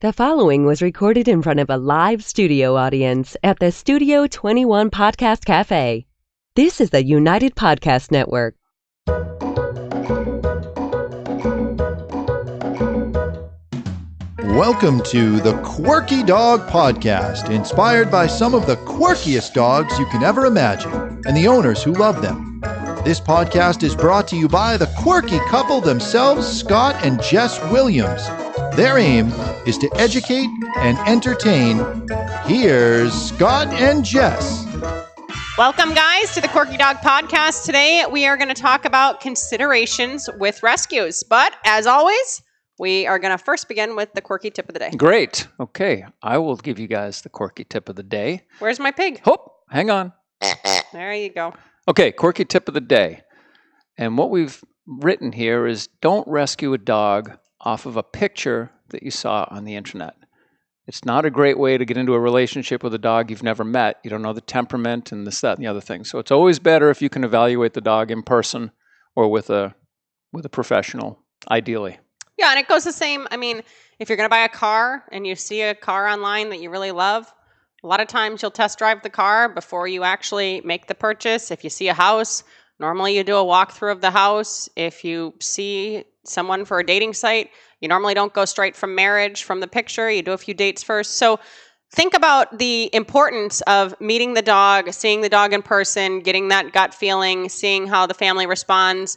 The following was recorded in front of a live studio audience at the Studio 21 Podcast Cafe. This is the United Podcast Network. Welcome to the Quirky Dog Podcast, inspired by some of the quirkiest dogs you can ever imagine and the owners who love them. This podcast is brought to you by the quirky couple themselves, Scott and Jess Williams. Their aim is to educate and entertain. Here's Scott and Jess. Welcome, guys, to the Quirky Dog Podcast. Today, we are going to talk about considerations with rescues. But, as always, we are going to first begin with the quirky tip of the day. Great. Okay. I will give you guys the quirky tip of the day. Where's my pig? Oh, hang on. There you go. Okay, quirky tip of the day. And what we've written here is don't rescue a dog off of a picture that you saw on the internet. It's not a great way to get into a relationship with a dog you've never met. You don't know the temperament and this, that, and the other thing. So it's always better if you can evaluate the dog in person or with a professional, ideally. Yeah, and it goes the same. I mean, if you're going to buy a car and you see a car online that you really love, a lot of times you'll test drive the car before you actually make the purchase. If you see a house, normally you do a walkthrough of the house. If you see someone for a dating site, you normally don't go straight from marriage from the picture. You do a few dates first. So think about the importance of meeting the dog, seeing the dog in person, getting that gut feeling, seeing how the family responds,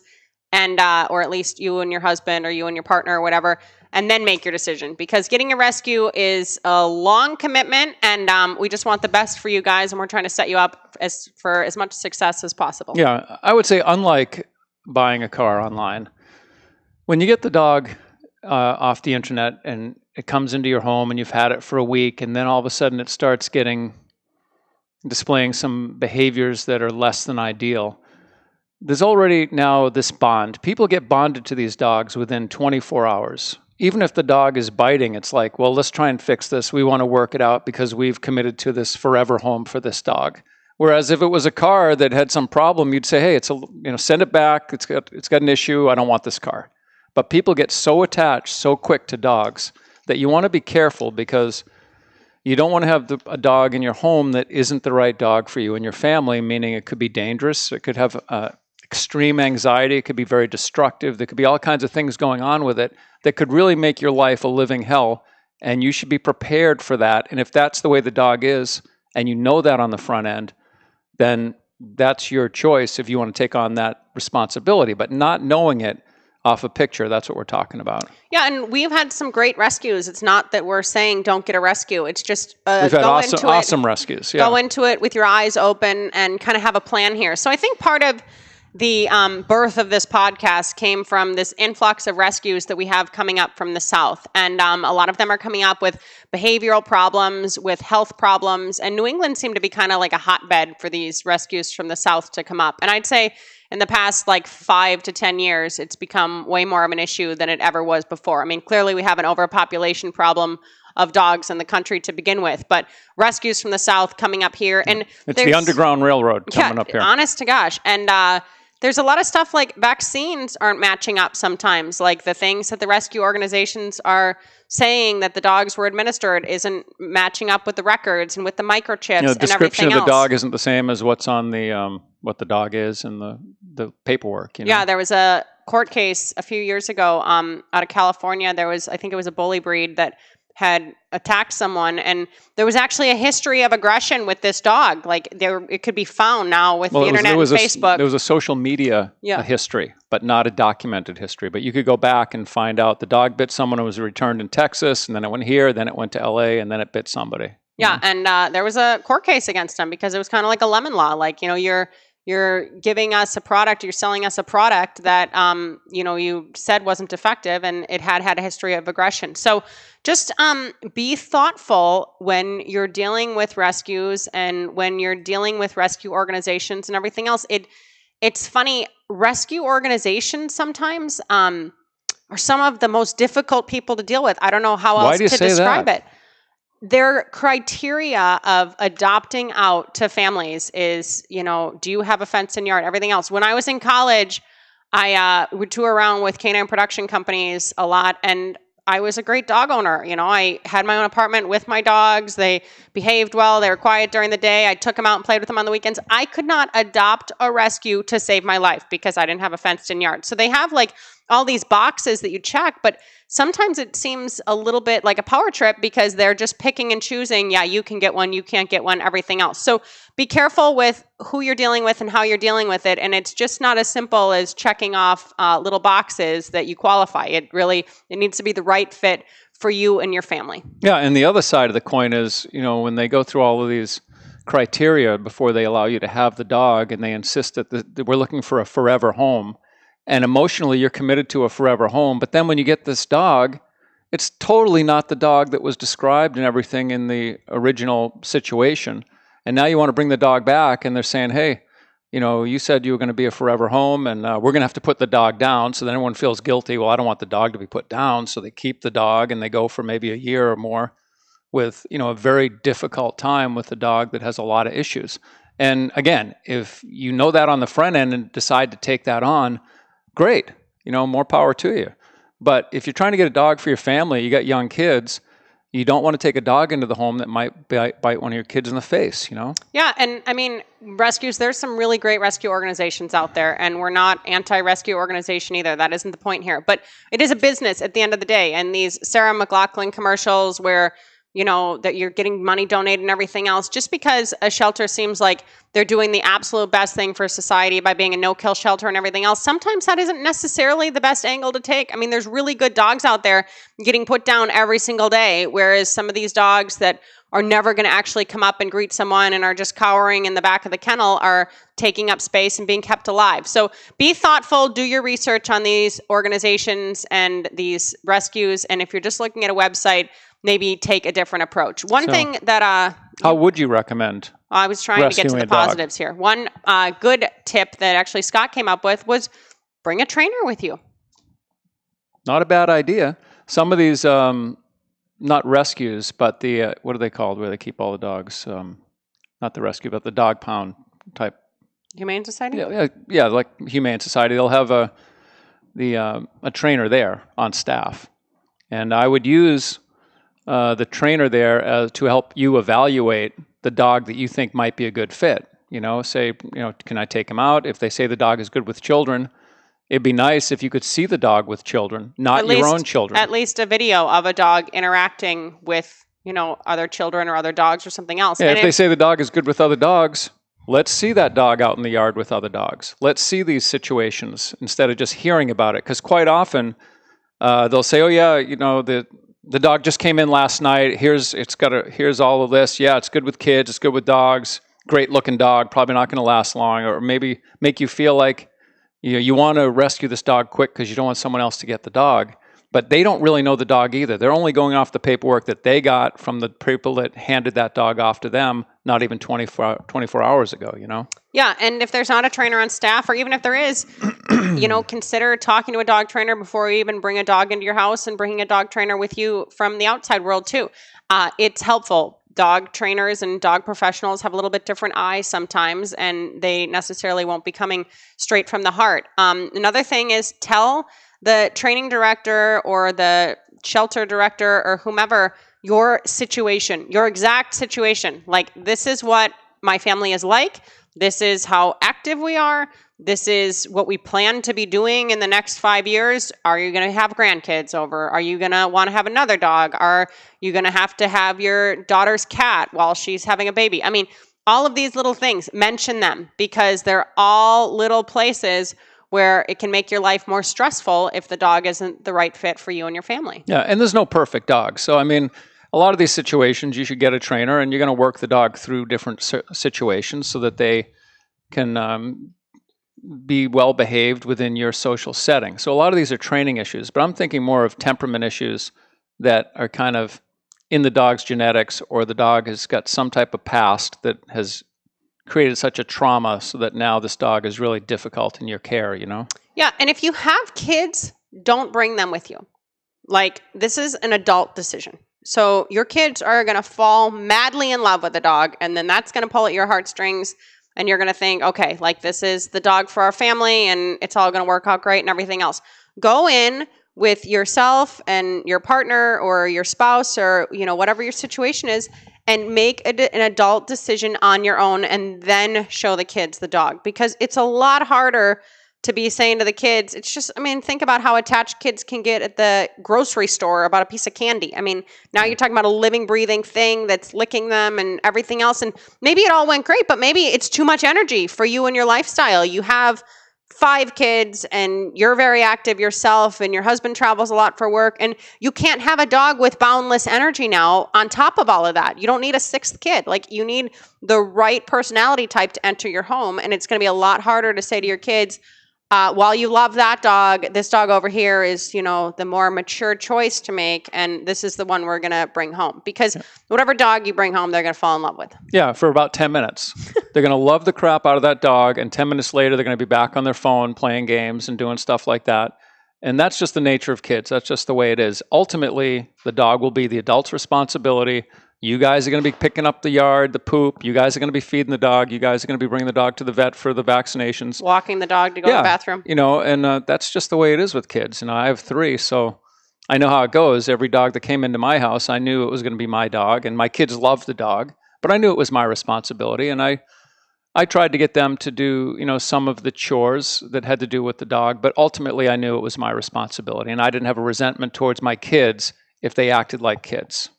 and or at least you and your husband or you and your partner or whatever, and then make your decision. Because getting a rescue is a long commitment, and we just want the best for you guys, and we're trying to set you up for as much success as possible. Yeah, I would say unlike buying a car online, when you get the dog off the internet and it comes into your home and you've had it for a week, and then all of a sudden it starts displaying some behaviors that are less than ideal, there's already now this bond. People get bonded to these dogs within 24 hours. Even if the dog is biting, it's like, well, let's try and fix this. We want to work it out because we've committed to this forever home for this dog. Whereas if it was a car that had some problem, you'd say, hey, send it back. It's got an issue. I don't want this car. But people get so attached so quick to dogs that you want to be careful, because you don't want to have a dog in your home that isn't the right dog for you and your family, meaning it could be dangerous. It could have extreme anxiety. It could be very destructive. There could be all kinds of things going on with it that could really make your life a living hell, and you should be prepared for that. And if that's the way the dog is, and you know that on the front end, then that's your choice if you want to take on that responsibility. But not knowing it off a picture, that's what we're talking about. Yeah, and we've had some great rescues. It's not that we're saying don't get a rescue. It's just we've had awesome rescues. Yeah. Go into it with your eyes open and kind of have a plan here. So I think part of the birth of this podcast came from this influx of rescues that we have coming up from the South. And a lot of them are coming up with behavioral problems, with health problems. And New England seemed to be kind of like a hotbed for these rescues from the South to come up. And I'd say in the past 5 to 10 years, it's become way more of an issue than it ever was before. I mean, clearly we have an overpopulation problem of dogs in the country to begin with, but rescues from the South coming up here. And it's the Underground Railroad coming up here. Honest to gosh. And there's a lot of stuff like vaccines aren't matching up sometimes, like the things that the rescue organizations are saying that the dogs were administered isn't matching up with the records and with the microchips and everything else. The description of the dog isn't the same as what's on the what the dog is in the paperwork. Yeah, there was a court case a few years ago out of California. I think it was a bully breed that had attacked someone, and there was actually a history of aggression with this dog. It could be found now with the internet and Facebook. There was a social media history, but not a documented history. But you could go back and find out the dog bit someone who was returned in Texas, and then it went here, then it went to LA, and then it bit somebody. Yeah, and there was a court case against him because it was kind of like a lemon law. You're giving us a product, you're selling us a product that, you said wasn't effective, and it had a history of aggression. So just be thoughtful when you're dealing with rescues and when you're dealing with rescue organizations and everything else. It's funny, rescue organizations sometimes are some of the most difficult people to deal with. I don't know how else to describe it. Their criteria of adopting out to families is, do you have a fenced in yard, everything else. When I was in college, I would tour around with canine production companies a lot, and I was a great dog owner. I had my own apartment with my dogs. They behaved well. They were quiet during the day. I took them out and played with them on the weekends. I could not adopt a rescue to save my life because I didn't have a fenced-in yard. So they have like all these boxes that you check, but sometimes it seems a little bit like a power trip because they're just picking and choosing. Yeah, you can get one, you can't get one, everything else. So be careful with who you're dealing with and how you're dealing with it. And it's just not as simple as checking off little boxes that you qualify. It needs to be the right fit for you and your family. Yeah, and the other side of the coin is, when they go through all of these criteria before they allow you to have the dog, and they insist that we're looking for a forever home, and emotionally you're committed to a forever home, but then when you get this dog, it's totally not the dog that was described and everything in the original situation. And now you want to bring the dog back, and they're saying, hey, you said you were going to be a forever home, and we're going to have to put the dog down. So then everyone feels guilty. Well, I don't want the dog to be put down. So they keep the dog, and they go for maybe a year or more with, a very difficult time with a dog that has a lot of issues. And again, if you know that on the front end and decide to take that on, great, more power to you. But if you're trying to get a dog for your family, you got young kids, you don't want to take a dog into the home that might bite one of your kids in the face, Yeah, and I mean, rescues, there's some really great rescue organizations out there, and we're not anti-rescue organization either. That isn't the point here. But it is a business at the end of the day, and these Sarah McLachlan commercials where that you're getting money donated and everything else, just because a shelter seems like they're doing the absolute best thing for society by being a no-kill shelter and everything else, sometimes that isn't necessarily the best angle to take. I mean, there's really good dogs out there getting put down every single day, whereas some of these dogs that are never going to actually come up and greet someone and are just cowering in the back of the kennel are taking up space and being kept alive. So be thoughtful, do your research on these organizations and these rescues, and if you're just looking at a website, maybe take a different approach. One thing that how would you recommend? I was trying to get to the positives here. One good tip that actually Scott came up with was bring a trainer with you. Not a bad idea. Some of these, not rescues, but the, what are they called, where they keep all the dogs? Not the rescue, but the dog pound type. Humane Society? Yeah, like Humane Society. They'll have a trainer there on staff. And I would use the trainer there to help you evaluate the dog that you think might be a good fit. Say, can I take him out? If they say the dog is good with children, it'd be nice if you could see the dog with children, not your own children. At least a video of a dog interacting with, other children or other dogs or something else. Yeah, and if they say the dog is good with other dogs, let's see that dog out in the yard with other dogs. Let's see these situations instead of just hearing about it. Because quite often they'll say, oh yeah, the dog just came in last night. Here's all of this. Yeah, it's good with kids. It's good with dogs. Great looking dog. Probably not going to last long. Or maybe make you feel like you want to rescue this dog quick because you don't want someone else to get the dog. But they don't really know the dog either. They're only going off the paperwork that they got from the people that handed that dog off to them, not even 24 hours ago, Yeah, and if there's not a trainer on staff, or even if there is, consider talking to a dog trainer before you even bring a dog into your house, and bringing a dog trainer with you from the outside world too. It's helpful. Dog trainers and dog professionals have a little bit different eyes sometimes, and they necessarily won't be coming straight from the heart. Another thing is tell the training director or the shelter director or whomever your situation, your exact situation. Like, this is what my family is like. This is how active we are. This is what we plan to be doing in the next 5 years. Are you going to have grandkids over? Are you going to want to have another dog? Are you going to have your daughter's cat while she's having a baby? I mean, all of these little things, mention them, because they're all little places where it can make your life more stressful if the dog isn't the right fit for you and your family. Yeah, and there's no perfect dog. So, I mean, a lot of these situations, you should get a trainer, and you're going to work the dog through different situations so that they can be well behaved within your social setting. So a lot of these are training issues, but I'm thinking more of temperament issues that are kind of in the dog's genetics, or the dog has got some type of past that has created such a trauma so that now this dog is really difficult in your care, Yeah, and if you have kids, don't bring them with you. Like, this is an adult decision. So your kids are going to fall madly in love with a dog, and then that's going to pull at your heartstrings, and you're going to think, okay, like, this is the dog for our family, and it's all going to work out great and everything else. Go in with yourself and your partner or your spouse or, whatever your situation is, and make an adult decision on your own and then show the kids the dog. Because it's a lot harder to be saying to the kids, it's just, think about how attached kids can get at the grocery store about a piece of candy. Now you're talking about a living, breathing thing that's licking them and everything else. And maybe it all went great, but maybe it's too much energy for you and your lifestyle. You have 5 kids and you're very active yourself and your husband travels a lot for work, and you can't have a dog with boundless energy now on top of all of that. You don't need a 6th kid. You need the right personality type to enter your home. And it's going to be a lot harder to say to your kids, while you love that dog, this dog over here is, the more mature choice to make. And this is the one we're going to bring home. Because whatever dog you bring home, they're going to fall in love with. Yeah, for about 10 minutes. They're going to love the crap out of that dog. And 10 minutes later, they're going to be back on their phone playing games and doing stuff like that. And that's just the nature of kids. That's just the way it is. Ultimately, the dog will be the adult's responsibility. You guys are going to be picking up the yard, the poop. You guys are going to be feeding the dog. You guys are going to be bringing the dog to the vet for the vaccinations. Walking the dog to go to the bathroom. And that's just the way it is with kids. I have 3, so I know how it goes. Every dog that came into my house, I knew it was going to be my dog. And my kids loved the dog, but I knew it was my responsibility. And I tried to get them to do, some of the chores that had to do with the dog, but ultimately I knew it was my responsibility. And I didn't have a resentment towards my kids if they acted like kids,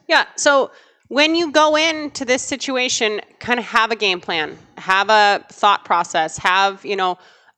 Yeah. So when you go into this situation, kind of have a game plan, have a thought process, have,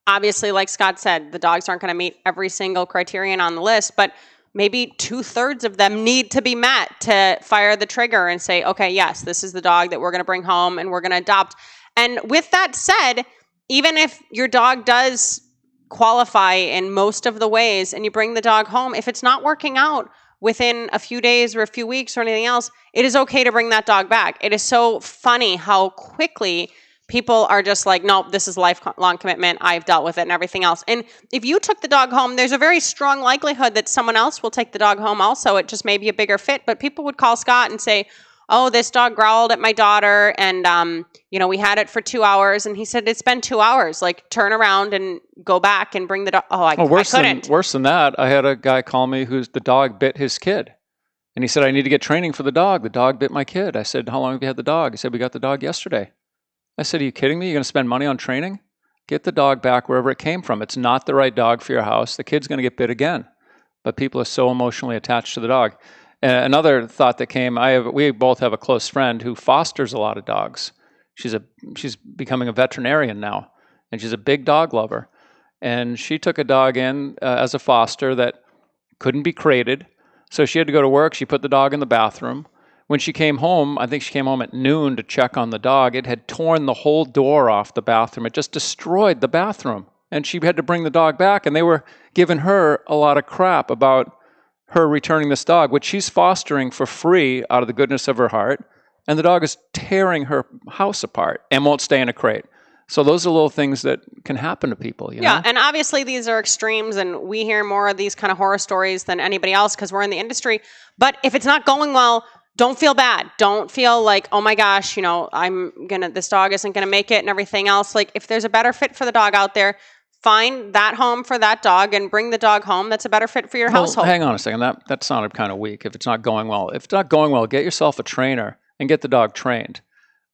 obviously, like Scott said, the dogs aren't going to meet every single criterion on the list, but maybe 2/3 of them need to be met to fire the trigger and say, okay, yes, this is the dog that we're going to bring home and we're going to adopt. And with that said, even if your dog does qualify in most of the ways and you bring the dog home, if it's not working out within a few days or a few weeks or anything else, it is okay to bring that dog back. It is so funny how quickly people are just like, nope, this is a lifelong commitment. I've dealt with it and everything else. And if you took the dog home, there's a very strong likelihood that someone else will take the dog home also. It just may be a bigger fit. But people would call Scott and say, oh, this dog growled at my daughter and, we had it for 2 hours. And he said, it's been 2 hours. Turn around and go back and bring the dog. I couldn't. Worse than that, I had a guy call me whose the dog bit his kid. And he said, I need to get training for the dog. The dog bit my kid. I said, how long have you had the dog? He said, we got the dog yesterday. I said, are you kidding me? You're going to spend money on training? Get the dog back wherever it came from. It's not the right dog for your house. The kid's going to get bit again. But people are so emotionally attached to the dog. And another thought that came, we both have a close friend who fosters a lot of dogs. She's becoming a veterinarian now, and she's a big dog lover. And she took a dog in as a foster that couldn't be crated. So she had to go to work. She put the dog in the bathroom. When she came home, I think she came home at noon to check on the dog. It had torn the whole door off the bathroom. It just destroyed the bathroom. And she had to bring the dog back, and they were giving her a lot of crap about her returning this dog, which she's fostering for free out of the goodness of her heart. And the dog is tearing her house apart and won't stay in a crate. So those are little things that can happen to people. You know? And obviously these are extremes, and we hear more of these kind of horror stories than anybody else because we're in the industry. But if it's not going well, don't feel bad. Don't feel like, oh my gosh, this dog isn't gonna make it and everything else. If there's a better fit for the dog out there, find that home for that dog and bring the dog home. That's a better fit for your household. Hang on a second. That sounded kind of weak. If it's not going well, get yourself a trainer and get the dog trained.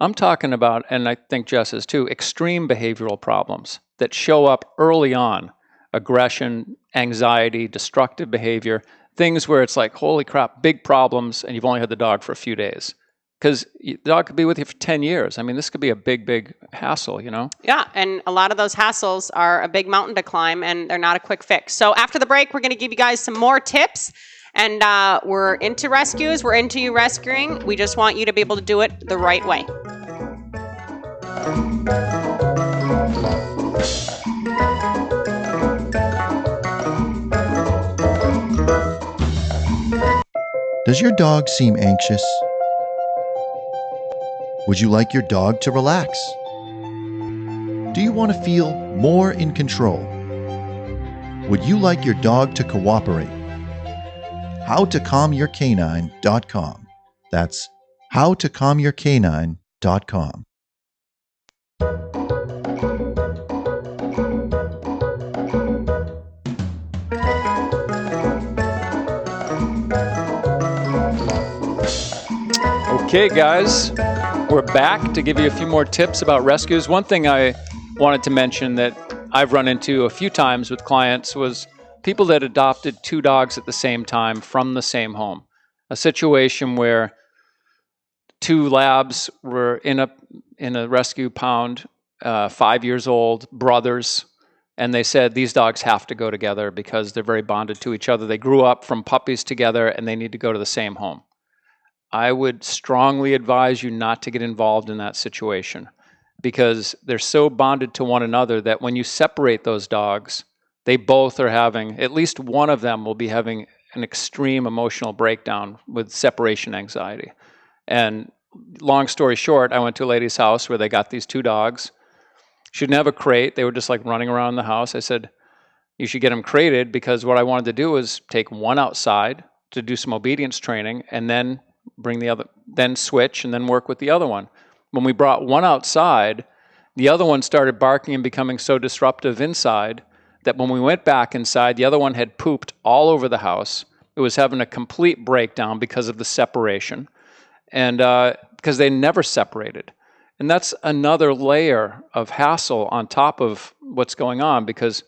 I'm talking about, and I think Jess is too, extreme behavioral problems that show up early on. Aggression, anxiety, destructive behavior, things where it's like, holy crap, big problems, and you've only had the dog for a few days. Because the dog could be with you for 10 years. I mean, this could be a big, big hassle, Yeah, and a lot of those hassles are a big mountain to climb, and they're not a quick fix. So after the break, we're going to give you guys some more tips. And we're into rescues. We're into you rescuing. We just want you to be able to do it the right way. Does your dog seem anxious? Would you like your dog to relax? Do you want to feel more in control? Would you like your dog to cooperate? HowToCalmYourCanine.com. That's HowToCalmYourCanine.com. Okay, guys, we're back to give you a few more tips about rescues. One thing I wanted to mention that I've run into a few times with clients was people that adopted 2 dogs at the same time from the same home. A situation where 2 labs were in a rescue pound, 5 years old, brothers, and they said these dogs have to go together because they're very bonded to each other. They grew up from puppies together and they need to go to the same home. I would strongly advise you not to get involved in that situation because they're so bonded to one another that when you separate those dogs, they both are having, at least one of them will be having an extreme emotional breakdown with separation anxiety. And long story short, I went to a lady's house where they got these 2 dogs. She didn't have a crate. They were just like running around the house. I said, you should get them crated because what I wanted to do was take one outside to do some obedience training and then then switch and then work with the other one. When we brought one outside, the other one started barking and becoming so disruptive inside that when we went back inside, the other one had pooped all over the house. It was having a complete breakdown because of the separation and because they never separated. And that's another layer of hassle on top of what's going on because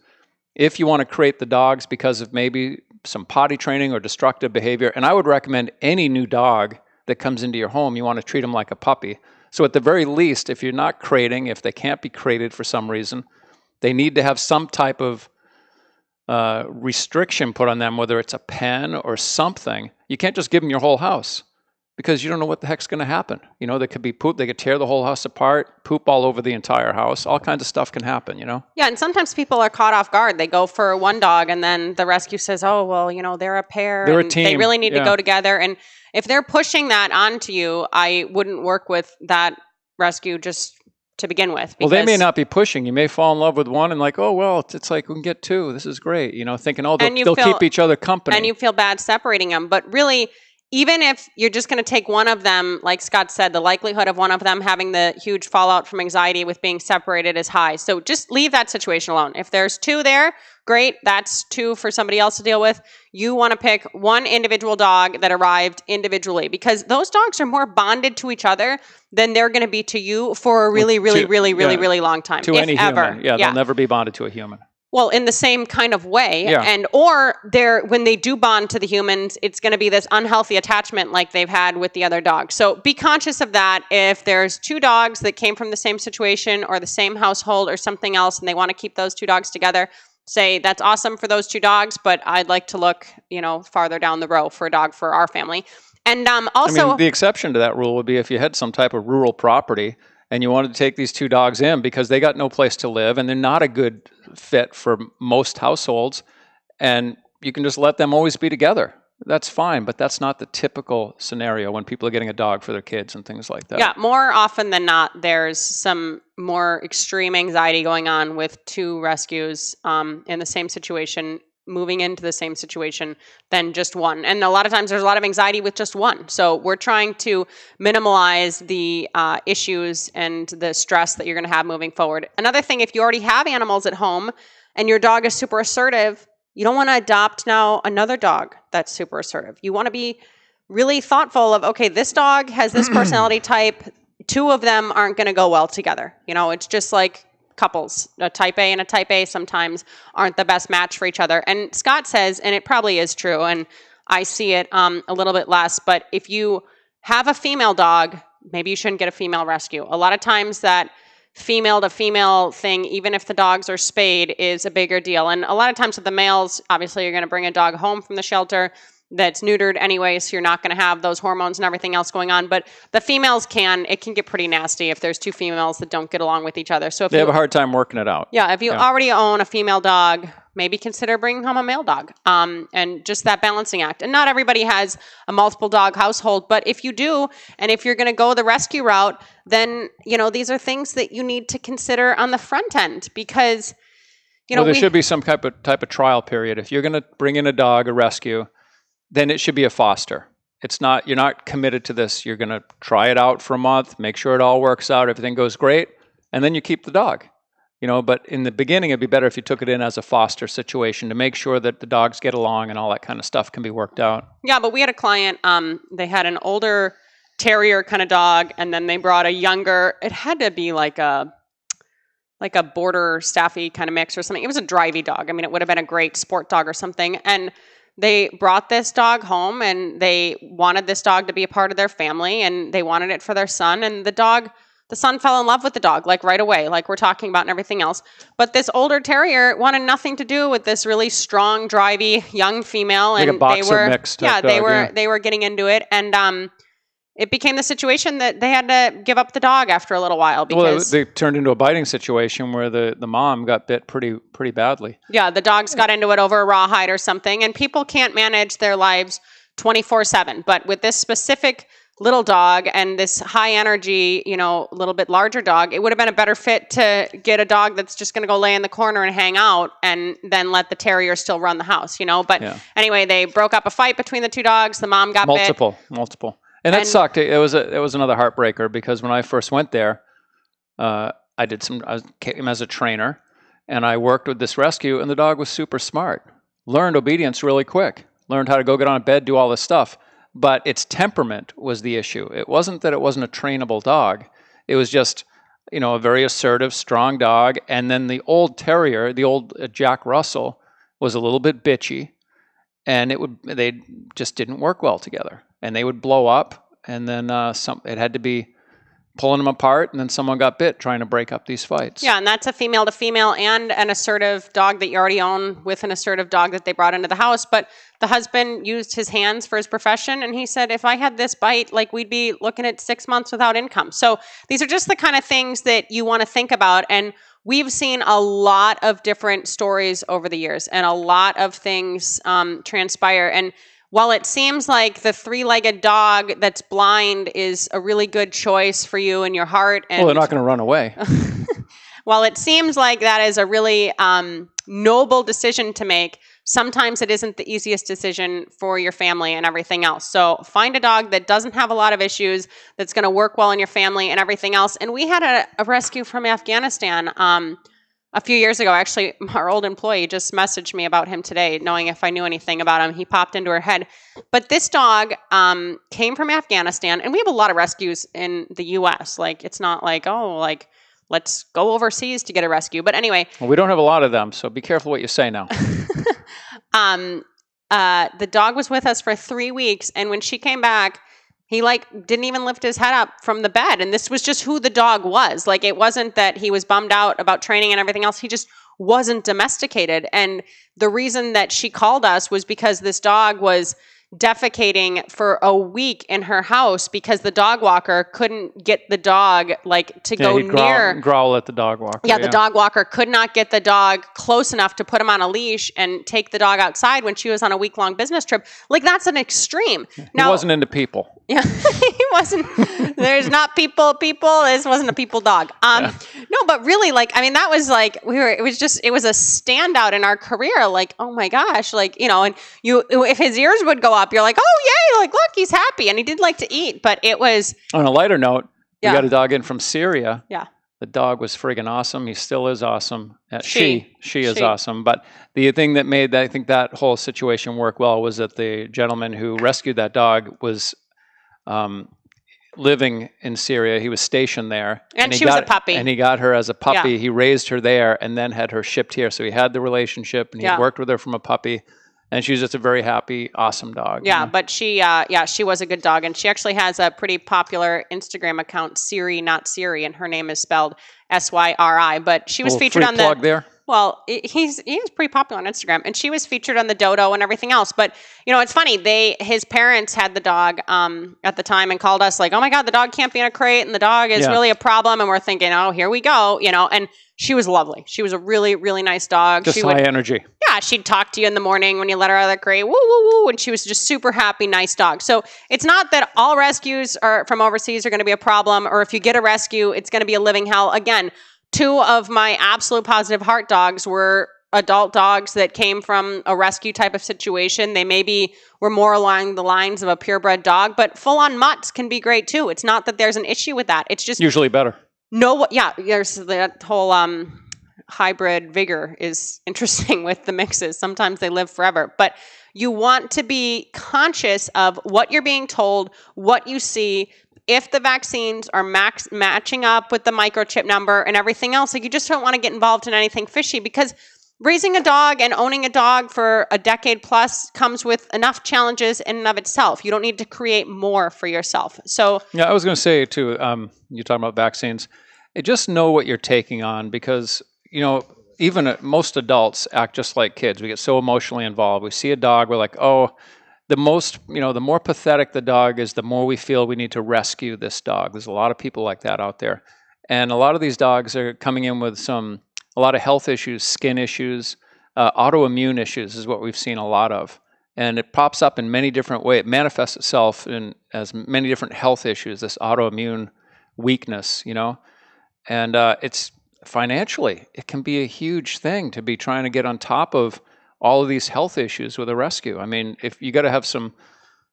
if you want to crate the dogs because of maybe some potty training or destructive behavior, and I would recommend any new dog that comes into your home, you want to treat them like a puppy. So at the very least, if you're not crating, if they can't be crated for some reason, they need to have some type of restriction put on them, whether it's a pen or something. You can't just give them your whole house because you don't know what the heck's going to happen. You know, there could be poop. They could tear the whole house apart, poop all over the entire house. All kinds of stuff can happen, you know? Yeah, and sometimes people are caught off guard. They go for one dog and then the rescue says, oh, well, you know, they're a pair. They're a and team. They really need to go together. And if they're pushing that onto you, I wouldn't work with that rescue just to begin with. Well, they may not be pushing. You may fall in love with one and like, oh, well, it's like we can get 2. This is great. You know, thinking, oh, they'll keep each other company. And you feel bad separating them. But really, even if you're just going to take one of them, like Scott said, the likelihood of one of them having the huge fallout from anxiety with being separated is high. So just leave that situation alone. If there's 2 there, great. That's 2 for somebody else to deal with. You want to pick one individual dog that arrived individually because those dogs are more bonded to each other than they're going to be to you for a really long time. To any human. Yeah, they'll never be bonded to a human. Well, in the same kind of way. Yeah. And or when they do bond to the humans, it's going to be this unhealthy attachment like they've had with the other dog. So be conscious of that. If there's 2 dogs that came from the same situation or the same household or something else, and they want to keep those 2 dogs together, say that's awesome for those 2 dogs, but I'd like to look, farther down the row for a dog for our family. And also, I mean, the exception to that rule would be if you had some type of rural property and you wanted to take these 2 dogs in because they got no place to live and they're not a good fit for most households, and you can just let them always be together. That's fine, but that's not the typical scenario when people are getting a dog for their kids and things like that. Yeah, more often than not, there's some more extreme anxiety going on with 2 rescues in the same situation, moving into the same situation than just one. And a lot of times there's a lot of anxiety with just one. So we're trying to minimize the issues and the stress that you're going to have moving forward. Another thing, if you already have animals at home and your dog is super assertive, you don't want to adopt now another dog that's super assertive. You want to be really thoughtful of, okay, this dog has this personality type. 2 of them aren't going to go well together. It's just like couples. A type A and a type A sometimes aren't the best match for each other. And Scott says, and it probably is true, and I see it a little bit less, but if you have a female dog, maybe you shouldn't get a female rescue. A lot of times that female to female thing, even if the dogs are spayed, is a bigger deal. And a lot of times with the males, obviously you're going to bring a dog home from the shelter that's neutered anyway, so you're not going to have those hormones and everything else going on. But the females it can get pretty nasty if there's 2 females that don't get along with each other. So if they have a hard time working it out. Yeah, if you already own a female dog, maybe consider bringing home a male dog. And just that balancing act. And not everybody has a multiple dog household, but if you do, and if you're going to go the rescue route, then, these are things that you need to consider on the front end because, there should be some type of trial period. If you're going to bring in a rescue, then it should be a foster. You're not committed to this. You're going to try it out for a month, make sure it all works out, everything goes great, and then you keep the dog. But in the beginning, it'd be better if you took it in as a foster situation to make sure that the dogs get along and all that kind of stuff can be worked out. Yeah, but we had a client, they had an older terrier kind of dog, and then they brought a younger, it had to be like a border staffy kind of mix or something. It was a drivey dog. I mean, it would have been a great sport dog or something. And they brought this dog home, and they wanted this dog to be a part of their family, and they wanted it for their son. And the son fell in love with the dog, like right away, like we're talking about and everything else. But this older terrier wanted nothing to do with this really strong, drivey young female. Like and a boxer mix type dog, they were getting into it. And it became the situation that they had to give up the dog after a little while because they turned into a biting situation where the mom got bit pretty badly. Yeah, the dogs got into it over a rawhide or something, and people can't manage their lives 24/7. But with this specific little dog and this high energy, a little bit larger dog, it would have been a better fit to get a dog that's just going to go lay in the corner and hang out, and then let the terrier still run the house, But anyway, they broke up a fight between the two dogs. The mom got bit. Multiple. And that sucked. It was another heartbreaker because when I first went there, I came as a trainer, and I worked with this rescue, and the dog was super smart. Learned obedience really quick. Learned how to go get on a bed, do all this stuff. But its temperament was the issue. It wasn't that it wasn't a trainable dog. It was just, a very assertive, strong dog. And then the old terrier, the old Jack Russell, was a little bit bitchy, and they just didn't work well together. And they would blow up, and then it had to be pulling them apart, and then someone got bit trying to break up these fights. Yeah, and that's a female to female and an assertive dog that you already own with an assertive dog that they brought into the house. But the husband used his hands for his profession, and he said, if I had this bite, we'd be looking at 6 months without income. So these are just the kind of things that you want to think about. And we've seen a lot of different stories over the years, and a lot of things transpire. And while it seems like the three-legged dog that's blind is a really good choice for you and your heart, and they're not going to run away. While it seems like that is a really noble decision to make, sometimes it isn't the easiest decision for your family and everything else. So find a dog that doesn't have a lot of issues, that's going to work well in your family and everything else. And we had a rescue from Afghanistan a few years ago. Actually, our old employee just messaged me about him today, knowing if I knew anything about him. He popped into her head. But this dog came from Afghanistan, and we have a lot of rescues in the U.S. It's not let's go overseas to get a rescue. But anyway. Well, we don't have a lot of them, so be careful what you say now. The dog was with us for 3 weeks, and when she came back, he didn't even lift his head up from the bed. And this was just who the dog was. It wasn't that he was bummed out about training and everything else. He just wasn't domesticated. And the reason that she called us was because this dog was defecating for a week in her house because the dog walker couldn't get the dog to go near. Growl at the dog walker. Yeah, the dog walker could not get the dog close enough to put him on a leash and take the dog outside when she was on a week-long business trip. That's an extreme. He wasn't into people. Yeah, he wasn't. There's not people. This wasn't a people dog. No, but really, that was it was a standout in our career. Oh my gosh, and if his ears would go up, you're like, oh yay, look, he's happy, and he did like to eat. But it was on a lighter note. We got a dog in from Syria. Yeah. The dog was friggin' awesome. He still is awesome. She is awesome. But the thing that made I think that whole situation work well was that the gentleman who rescued that dog was living in Syria. He was stationed there. And she was a puppy. And he got her as a puppy. Yeah. He raised her there and then had her shipped here. So he had the relationship, and he worked with her from a puppy. And she was just a very happy, awesome dog. Yeah, but she was a good dog. And she actually has a pretty popular Instagram account, Siri, not Siri, and her name is spelled Syri. But she was featured on the plug there. Well, he's pretty popular on Instagram, and she was featured on the Dodo and everything else. But it's funny. His parents had the dog at the time and called us oh my God, the dog can't be in a crate, and the dog is really a problem. And we're thinking, oh, here we go, And she was lovely. She was a really, really nice dog. Just high energy. Yeah, she'd talk to you in the morning when you let her out of the crate. Woo, woo, woo, and she was just super happy, nice dog. So it's not that all rescues from overseas are going to be a problem, or if you get a rescue, it's going to be a living hell. Again. 2 of my absolute positive heart dogs were adult dogs that came from a rescue type of situation. They maybe were more along the lines of a purebred dog, but full-on mutts can be great too. It's not that there's an issue with that. It's just usually better. There's that whole hybrid vigor is interesting with the mixes. Sometimes they live forever, but you want to be conscious of what you're being told, what you see, if the vaccines are matching up with the microchip number and everything else, like you just don't want to get involved in anything fishy, because raising a dog and owning a dog for a decade plus comes with enough challenges in and of itself. You don't need to create more for yourself. So yeah, I was going to say too, you're talking about vaccines, just know what you're taking on, because, even most adults act just like kids. We get so emotionally involved. We see a dog, we're like, oh, the more pathetic the dog is, the more we feel we need to rescue this dog. There's a lot of people like that out there. And a lot of these dogs are coming in with a lot of health issues, skin issues, autoimmune issues is what we've seen a lot of. And it pops up in many different ways. It manifests itself as many different health issues, this autoimmune weakness, And it's financially, it can be a huge thing to be trying to get on top of all of these health issues with a rescue. I mean, if you got to have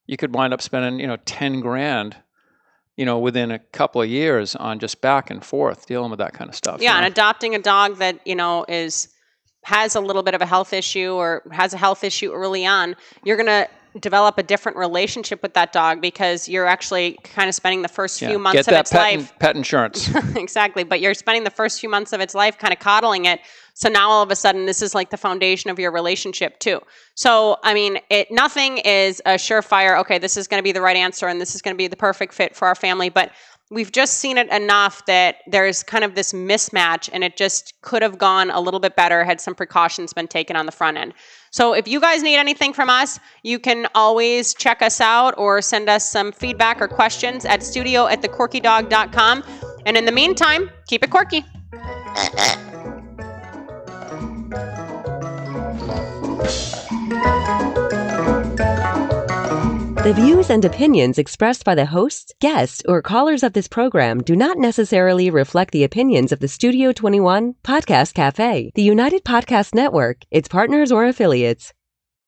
you could wind up spending, $10,000, within a couple of years on just back and forth dealing with that kind of stuff. Yeah, and adopting a dog that, has a little bit of a health issue or has a health issue early on, you're going to develop a different relationship with that dog, because you're actually kind of spending the first few months of its life. Pet insurance. Exactly. But you're spending the first few months of its life kind of coddling it. So now all of a sudden, this is like the foundation of your relationship too. So, I mean, nothing is a surefire, okay, this is going to be the right answer and this is going to be the perfect fit for our family. But we've just seen it enough that there's kind of this mismatch, and it just could have gone a little bit better had some precautions been taken on the front end. So if you guys need anything from us, you can always check us out or send us some feedback or questions at studio@thequirkydog.com. And in the meantime, keep it quirky. The views and opinions expressed by the hosts, guests, or callers of this program do not necessarily reflect the opinions of the Studio 21 Podcast Cafe, the United Podcast Network, its partners, or affiliates.